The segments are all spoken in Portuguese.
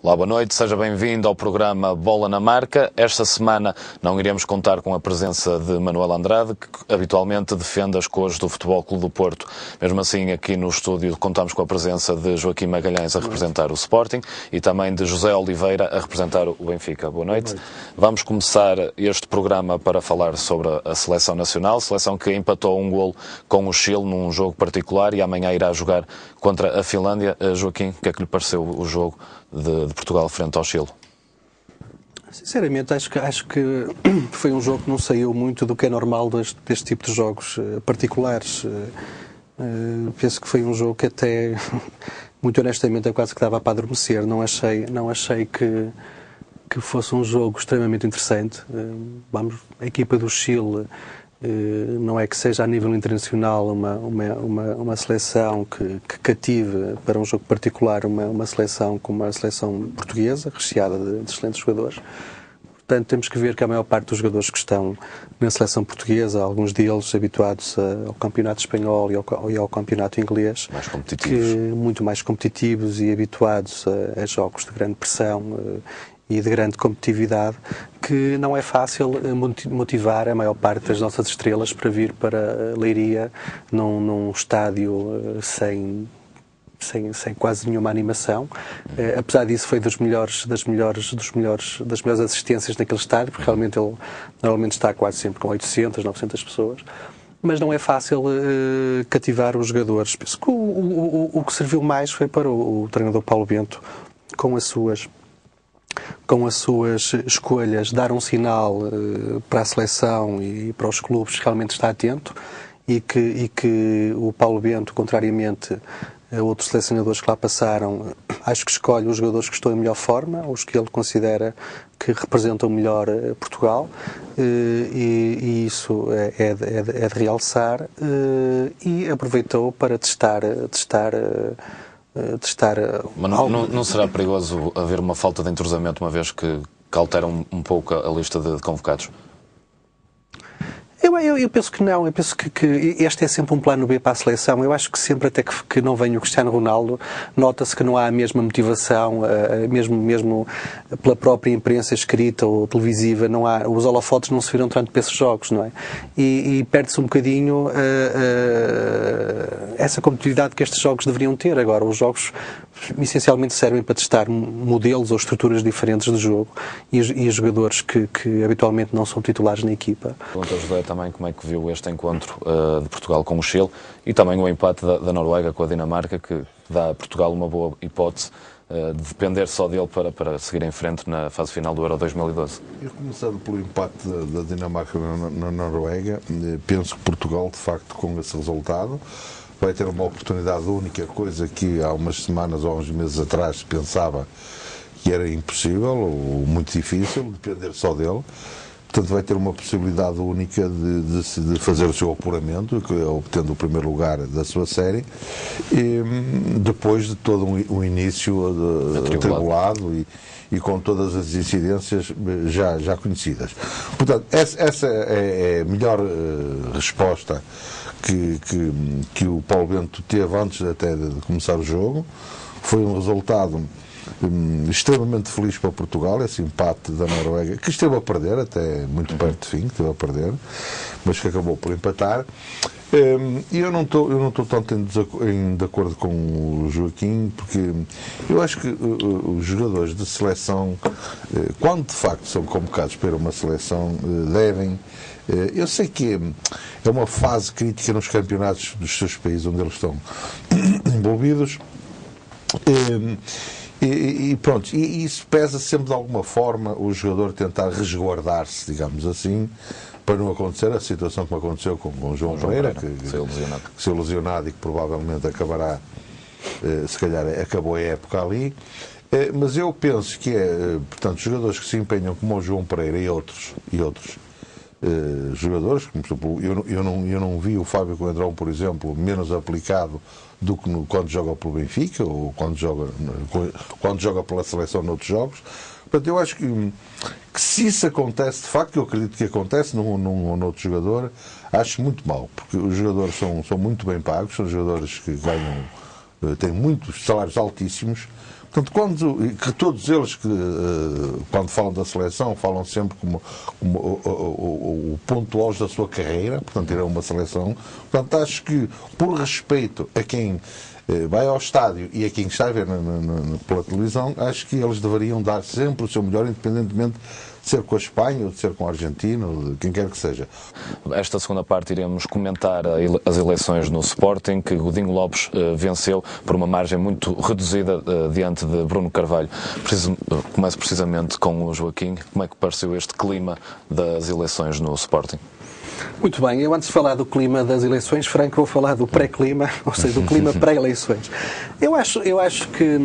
Olá, boa noite, seja bem-vindo ao programa Bola na Marca. Esta semana não iremos contar com a presença de Manuel Andrade, que habitualmente defende as cores do Futebol Clube do Porto. Mesmo assim, aqui no estúdio contamos com a presença de Joaquim Magalhães a representar o Sporting e também de José Oliveira a representar o Benfica. Boa noite. Boa noite. Vamos começar este programa para falar sobre a Seleção Nacional, seleção que empatou um golo com o Chile num jogo particular e amanhã irá jogar contra a Finlândia. Joaquim, o que é que lhe pareceu o jogo de Portugal frente ao Chile? Sinceramente, acho que foi um jogo que não saiu muito do que é normal deste tipo de jogos particulares. Penso que foi um jogo que até, muito honestamente, eu quase que dava para adormecer. Não achei que fosse um jogo extremamente interessante. A equipa do Chile não é que seja a nível internacional uma seleção que cative para um jogo particular uma seleção como a seleção portuguesa, recheada de excelentes jogadores. Portanto, temos que ver que a maior parte dos jogadores que estão na seleção portuguesa, alguns deles habituados ao campeonato espanhol e ao campeonato inglês, muito mais competitivos e habituados a jogos de grande pressão e de grande competitividade, que não é fácil motivar a maior parte das nossas estrelas para vir para Leiria num estádio sem quase nenhuma animação. Apesar disso, foi das melhores assistências naquele estádio, porque realmente ele normalmente está quase sempre com 800, 900 pessoas. Mas não é fácil cativar os jogadores. Penso que o que serviu mais foi para o treinador Paulo Bento, com as suas escolhas, dar um sinal para a seleção e para os clubes que realmente está atento e que o Paulo Bento, contrariamente a outros selecionadores que lá passaram, acho que escolhe os jogadores que estão em melhor forma, os que ele considera que representam melhor Portugal, e isso é de realçar, e aproveitou para testar. Mas não será perigoso haver uma falta de entrosamento, uma vez que altera um pouco a lista de convocados? Eu penso que não. Eu penso que este é sempre um plano B para a seleção. Eu acho que sempre, até que não venha o Cristiano Ronaldo, nota-se que não há a mesma motivação, mesmo pela própria imprensa escrita ou televisiva, não há, os holofotes não se viram tanto para esses jogos, não é? E perde-se um bocadinho essa competitividade que estes jogos deveriam ter. Agora, os jogos essencialmente servem para testar modelos ou estruturas diferentes de jogo e jogadores que habitualmente não são titulares na equipa. Pergunta ao José também como é que viu este encontro de Portugal com o Chile e também o empate da Noruega com a Dinamarca, que dá a Portugal uma boa hipótese de depender só dele para seguir em frente na fase final do Euro 2012. Eu, começando pelo empate da Dinamarca na Noruega, penso que Portugal, de facto, com esse resultado, vai ter uma oportunidade única, coisa que há umas semanas ou há uns meses atrás pensava que era impossível ou muito difícil, depender só dele. Portanto, vai ter uma possibilidade única de fazer o seu apuramento, obtendo o primeiro lugar da sua série, e depois de todo um início atribulado e com todas as incidências já conhecidas. Portanto, essa é a melhor resposta que o Paulo Bento teve antes até de começar o jogo. Foi um resultado extremamente feliz para Portugal, esse empate da Noruega, que esteve a perder, até muito perto de fim, que esteve a perder, mas que acabou por empatar. E eu não estou tanto de acordo com o Joaquim, porque eu acho que os jogadores de seleção, quando de facto são convocados para uma seleção, devem... Eu sei que é uma fase crítica nos campeonatos dos seus países onde eles estão envolvidos, e pronto, e isso pesa sempre de alguma forma o jogador tentar resguardar-se, digamos assim, para não acontecer a situação como aconteceu com o João Pereira, que se ilusionado e que provavelmente acabará, se calhar acabou a época ali. Mas eu penso que portanto, jogadores que se empenham como o João Pereira e outros jogadores, como por exemplo, eu não vi o Fábio Coentrão, por exemplo, menos aplicado do que quando joga pelo Benfica ou quando joga pela seleção noutros jogos. Portanto, eu acho que se isso acontece, de facto, eu acredito que acontece num ou noutro jogador, acho muito mal, porque os jogadores são muito bem pagos, são jogadores que ganham, têm muitos salários altíssimos. Portanto, que todos eles, quando falam da seleção, falam sempre como o ponto auge da sua carreira, portanto, ir a uma seleção. Portanto, acho que, por respeito a quem vai ao estádio e a quem está a ver pela televisão, acho que eles deveriam dar sempre o seu melhor, independentemente de ser com a Espanha ou de ser com a Argentina, ou de quem quer que seja. Esta segunda parte iremos comentar as eleições no Sporting, que Godinho Lopes venceu por uma margem muito reduzida diante de Bruno Carvalho. Começo precisamente com o Joaquim. Como é que pareceu este clima das eleições no Sporting? Muito bem, eu antes de falar do clima das eleições, Franco, vou falar do pré-clima, ou seja, do clima pré-eleições. Eu acho que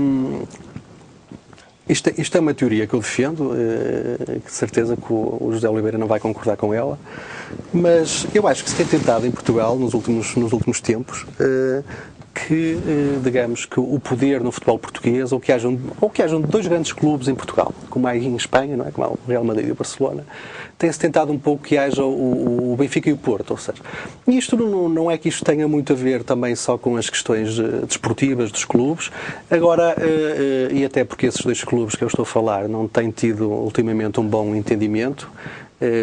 isto é uma teoria que eu defendo, que de certeza que o José Oliveira não vai concordar com ela, mas eu acho que se tem tentado em Portugal, nos últimos tempos, que, digamos, que o poder no futebol português, ou que hajam dois grandes clubes em Portugal, como há em Espanha, não é? Como há o Real Madrid e o Barcelona, tem-se tentado um pouco que haja o Benfica e o Porto, ou seja, e isto não é que isto tenha muito a ver também só com as questões desportivas dos clubes, agora, e até porque esses dois clubes que eu estou a falar não têm tido ultimamente um bom entendimento,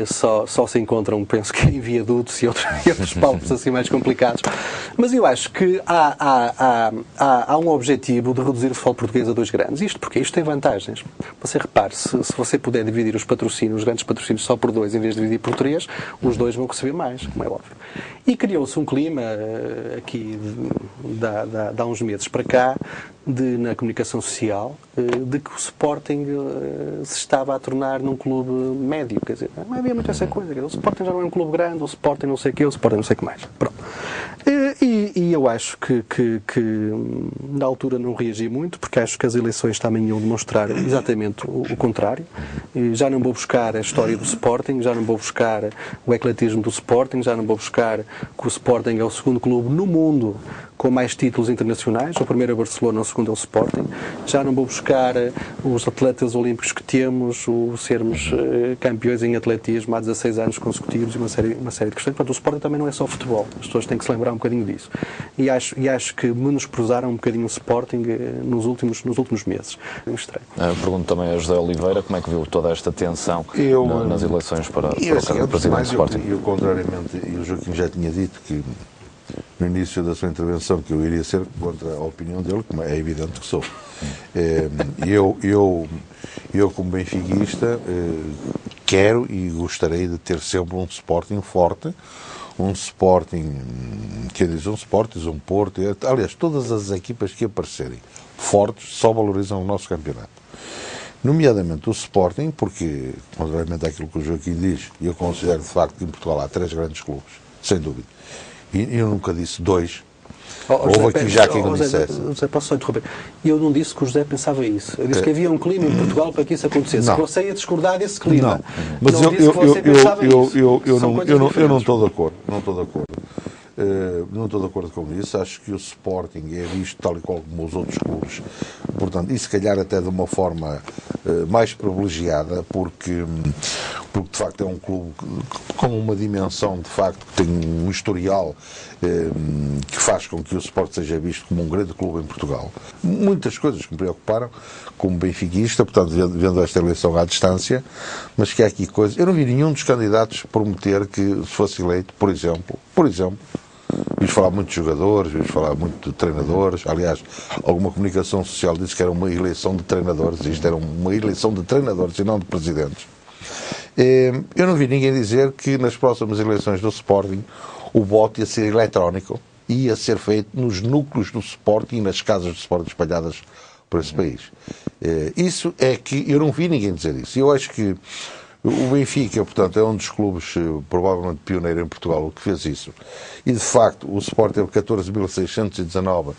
só se encontram, penso que em viadutos e outros palcos assim mais complicados. Mas eu acho que há um objetivo de reduzir o futebol português a dois grandes. Isto porque isto tem vantagens. Você repare, se você puder dividir os patrocínios, os grandes patrocínios só por dois, em vez de dividir por três, os dois vão receber mais, como é óbvio. E criou-se um clima aqui, de há uns meses para cá, na comunicação social, de que o Sporting se estava a tornar num clube médio, quer dizer, não havia muito essa coisa, o Sporting já não é um clube grande, o Sporting não sei o quê, o Sporting não sei o que mais. Pronto. E eu acho que na altura não reagi muito, porque acho que as eleições também iam demonstrar exatamente o contrário. E já não vou buscar a história do Sporting, já não vou buscar o ecletismo do Sporting, já não vou buscar que o Sporting é o segundo clube no mundo com mais títulos internacionais, o primeiro é o Barcelona, o segundo é o Sporting. Já não vou buscar os atletas olímpicos que temos, o sermos campeões em atletismo há 16 anos consecutivos e uma série de questões. Portanto, o Sporting também não é só futebol, as pessoas têm que se lembrar um bocadinho disso. E acho que menosprezaram um bocadinho o Sporting nos últimos meses. É estranho. Eu pergunto também a José Oliveira como é que viu toda esta tensão nas eleições para o cargo de presidente do Sporting. Eu, contrariamente, o Joaquim já tinha dito que no início da sua intervenção que eu iria ser contra a opinião dele, como é evidente que sou. Eu como benfiquista, quero e gostaria de ter sempre um Sporting forte, um Sporting, um Sporting, um Porto, aliás, todas as equipas que aparecerem fortes só valorizam o nosso campeonato. Nomeadamente o Sporting, porque, contrariamente àquilo que o Joaquim diz, eu considero de facto que em Portugal há 3 grandes clubes, sem dúvida. E eu nunca disse 2. Houve aqui já quem o dissesse. José, posso só interromper? Eu não disse que o José pensava isso. Eu disse que havia um clima em Portugal para que isso acontecesse. Você ia discordar desse clima. Não, mas não eu não estou de acordo. Não estou de acordo. Não estou de acordo com isso. Acho que o Sporting é visto tal e qual como os outros clubes. Portanto, e se calhar até de uma forma mais privilegiada, porque de facto é um clube com uma dimensão, de facto, que tem um historial que faz com que o Sporting seja visto como um grande clube em Portugal. Muitas coisas que me preocuparam como benfiquista, portanto, vendo esta eleição à distância, mas que há aqui coisas. Eu não vi nenhum dos candidatos prometer que, se fosse eleito, por exemplo, vimos falar muito de jogadores, vimos falar muito de treinadores. Aliás, alguma comunicação social disse que era uma eleição de treinadores. Isto era uma eleição de treinadores e não de presidentes. Eu não vi ninguém dizer que nas próximas eleições do Sporting o voto ia ser eletrónico e ia ser feito nos núcleos do Sporting e nas casas do Sporting espalhadas por esse país. Isso é que eu não vi ninguém dizer isso. Eu acho que o Benfica, portanto, é um dos clubes provavelmente pioneiro em Portugal que fez isso. E, de facto, o Sport teve 14.619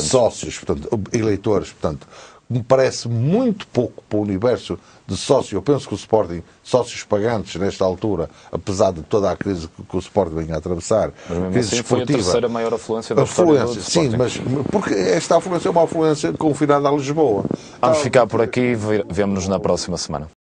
sócios, portanto, eleitores, portanto, me parece muito pouco para o universo de sócios. Eu penso que o Sporting, sócios pagantes nesta altura, apesar de toda a crise que o Sporting vem a atravessar, mas mesmo assim esportiva, foi a terceira maior afluência da história do Sporting. Sim, mas porque esta afluência é uma afluência confinada a Lisboa. Vamos ficar por aqui e vemo-nos na próxima semana.